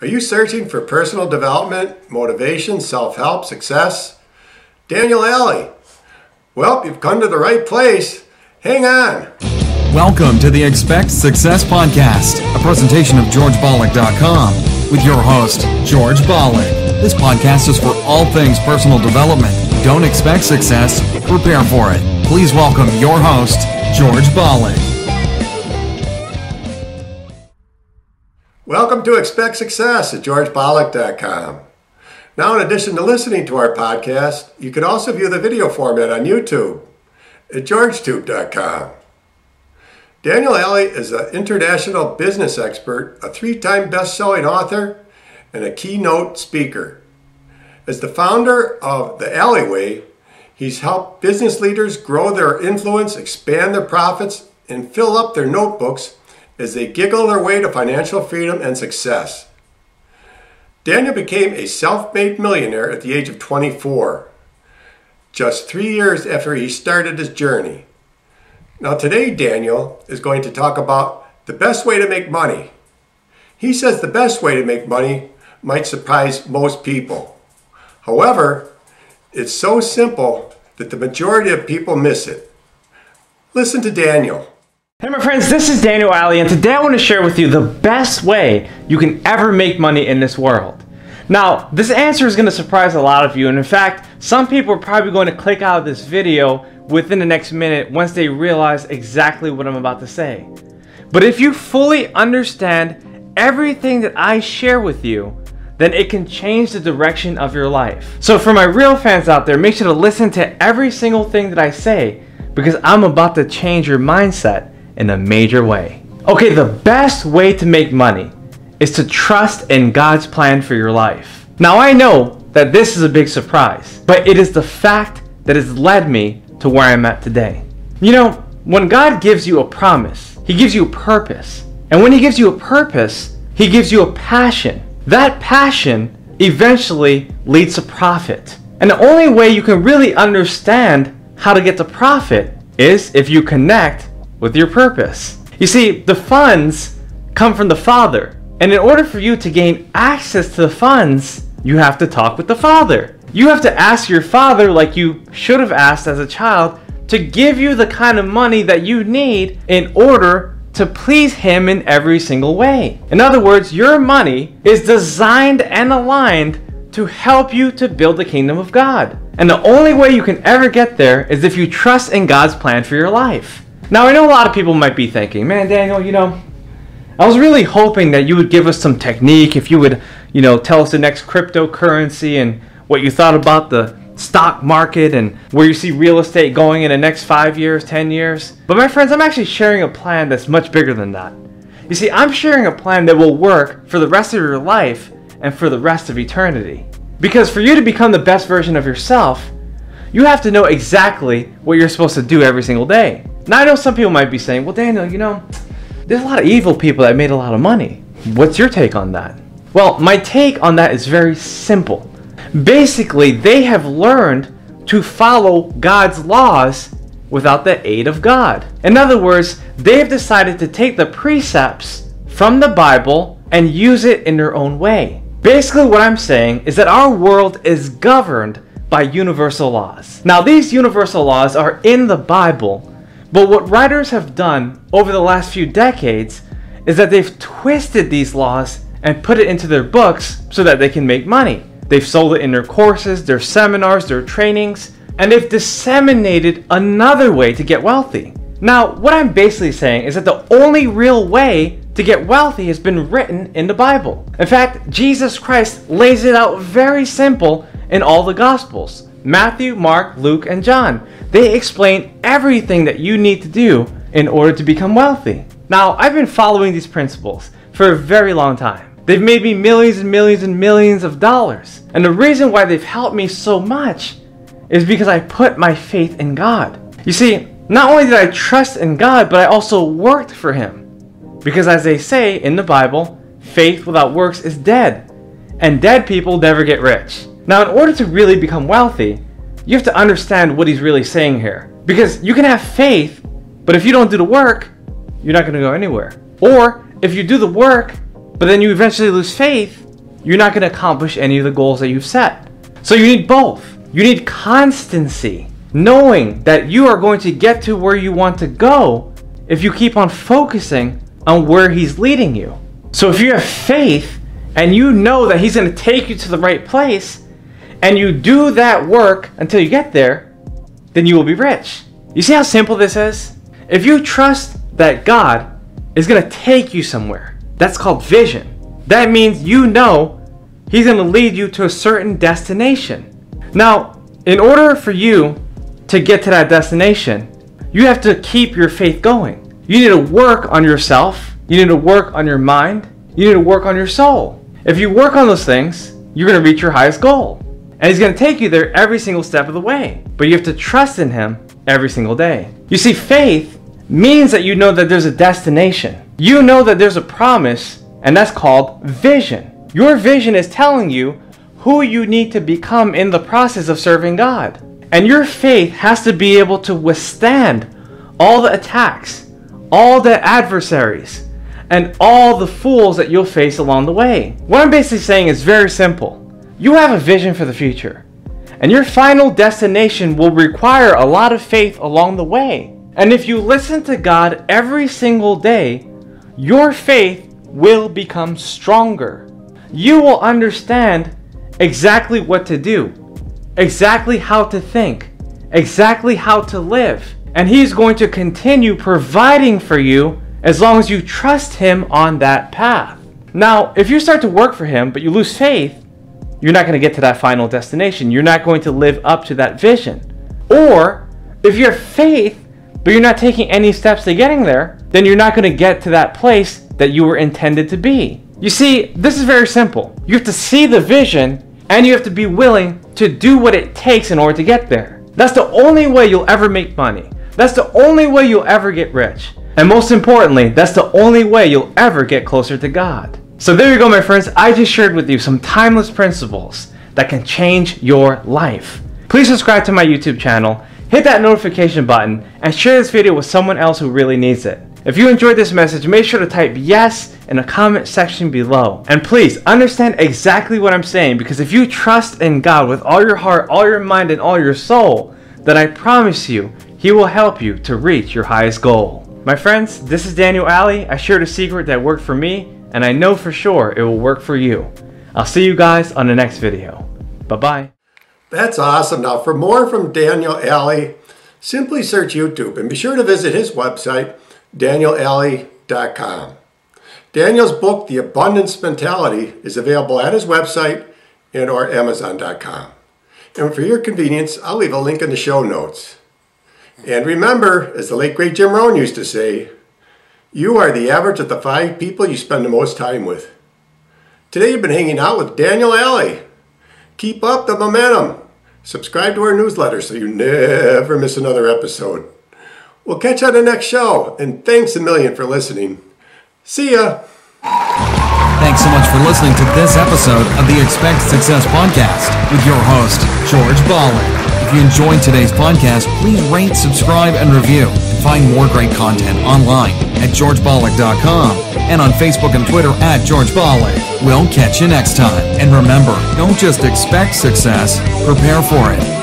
Are you searching for personal development, motivation, self-help, success? Daniel Alley. Well, you've come to the right place. Hang on. Welcome to the Expect Success Podcast, a presentation of GeorgeBalek.com with your host, George Balek. This podcast is for all things personal development. Don't expect success, prepare for it. Please welcome your host, George Balek. Welcome to Expect Success at GeorgeBalek.com. Now, in addition to listening to our podcast, you can also view the video format on YouTube at GeorgeTube.com. Daniel Alley is an international business expert, a 3-time best-selling author, and a keynote speaker. As the founder of The Alleyway, he's helped business leaders grow their influence, expand their profits, and fill up their notebooks as they giggle their way to financial freedom and success. Daniel became a self-made millionaire at the age of 24, just 3 years after he started his journey. Now today, Daniel is going to talk about the best way to make money. He says the best way to make money might surprise most people. However, it's so simple that the majority of people miss it. Listen to Daniel. Hey my friends, this is Daniel Alley, and today I want to share with you the best way you can ever make money in this world. Now, this answer is going to surprise a lot of you, and in fact, some people are probably going to click out of this video within the next minute once they realize exactly what I'm about to say. But if you fully understand everything that I share with you, then it can change the direction of your life. So for my real fans out there, make sure to listen to every single thing that I say, because I'm about to change your mindset in a major way. Okay, the best way to make money is to trust in God's plan for your life. Now I know that this is a big surprise, but it is the fact that has led me to where I'm at today. You know, when God gives you a promise, He gives you a purpose. And when He gives you a purpose, He gives you a passion. That passion eventually leads to profit. And the only way you can really understand how to get to profit is if you connect with your purpose. You see, the funds come from the Father. And in order for you to gain access to the funds, you have to talk with the Father. You have to ask your father, like you should have asked as a child, to give you the kind of money that you need in order to please Him in every single way. In other words, your money is designed and aligned to help you to build the kingdom of God. And the only way you can ever get there is if you trust in God's plan for your life. Now, I know a lot of people might be thinking, man, Daniel, you know, I was really hoping that you would give us some technique, if you would, tell us the next cryptocurrency and what you thought about the stock market and where you see real estate going in the next 5 years, 10 years. But my friends, I'm actually sharing a plan that's much bigger than that. You see, I'm sharing a plan that will work for the rest of your life and for the rest of eternity. Because for you to become the best version of yourself, you have to know exactly what you're supposed to do every single day. Now, I know some people might be saying, well, Daniel, there's a lot of evil people that made a lot of money. What's your take on that? Well, my take on that is very simple. Basically, they have learned to follow God's laws without the aid of God. In other words, they've decided to take the precepts from the Bible and use it in their own way. Basically, what I'm saying is that our world is governed by universal laws. Now, these universal laws are in the Bible, but what writers have done over the last few decades is that they've twisted these laws and put it into their books so that they can make money. They've sold it in their courses, their seminars, their trainings, and they've disseminated another way to get wealthy. Now, what I'm basically saying is that the only real way to get wealthy has been written in the Bible. In fact, Jesus Christ lays it out very simple in all the Gospels. Matthew, Mark, Luke, and John. They explain everything that you need to do in order to become wealthy. Now, I've been following these principles for a very long time. They've made me millions and millions and millions of dollars. And the reason why they've helped me so much is because I put my faith in God. You see, not only did I trust in God, but I also worked for Him. Because as they say in the Bible, faith without works is dead. And dead people never get rich. Now, in order to really become wealthy, you have to understand what he's really saying here. Because you can have faith, but if you don't do the work, you're not going to go anywhere. Or if you do the work, but then you eventually lose faith, you're not going to accomplish any of the goals that you've set. So you need both. You need constancy, knowing that you are going to get to where you want to go if you keep on focusing on where He's leading you. So if you have faith and you know that He's going to take you to the right place, and you do that work until you get there, then you will be rich. You see how simple this is? If you trust that God is going to take you somewhere, that's called vision. That means you know He's going to lead you to a certain destination. Now, in order for you to get to that destination, you have to keep your faith going. You need to work on yourself. You need to work on your mind. You need to work on your soul. If you work on those things, you're going to reach your highest goal. And He's going to take you there every single step of the way. But you have to trust in Him every single day. You see, faith means that you know that there's a destination. You know that there's a promise, and that's called vision. Your vision is telling you who you need to become in the process of serving God. And your faith has to be able to withstand all the attacks, all the adversaries, and all the fools that you'll face along the way. What I'm basically saying is very simple. You have a vision for the future, and your final destination will require a lot of faith along the way. And if you listen to God every single day, your faith will become stronger. You will understand exactly what to do, exactly how to think, exactly how to live. And He's going to continue providing for you as long as you trust Him on that path. Now, if you start to work for Him, but you lose faith, you're not going to get to that final destination. You're not going to live up to that vision. Or, if you have faith, but you're not taking any steps to getting there, then you're not going to get to that place that you were intended to be. You see, this is very simple. You have to see the vision, and you have to be willing to do what it takes in order to get there. That's the only way you'll ever make money. That's the only way you'll ever get rich. And most importantly, that's the only way you'll ever get closer to God. So there you go, my friends. I just shared with you some timeless principles that can change your life. Please subscribe to my YouTube channel, hit that notification button, and share this video with someone else who really needs it. If you enjoyed this message, make sure to type yes in the comment section below. And please understand exactly what I'm saying, because if you trust in God with all your heart, all your mind, and all your soul, then I promise you, He will help you to reach your highest goal. My friends, this is Daniel Alley. I shared a secret that worked for me, and I know for sure it will work for you. I'll see you guys on the next video. Bye-bye. That's awesome. Now, for more from Daniel Alley, simply search YouTube and be sure to visit his website, danielalley.com. Daniel's book, The Abundance Mentality, is available at his website and or amazon.com. And for your convenience, I'll leave a link in the show notes. And remember, as the late great Jim Rohn used to say, you are the average of the 5 people you spend the most time with. Today you've been hanging out with Daniel Alley. Keep up the momentum. Subscribe to our newsletter so you never miss another episode. We'll catch you on the next show, and thanks a million for listening. See ya! Thanks so much for listening to this episode of the Expect Success Podcast with your host, George Balek. If you enjoyed today's podcast, please rate, subscribe, and review. And find more great content online at georgebalek.com and on Facebook and Twitter at George Balek. We'll catch you next time. And remember, don't just expect success, prepare for it.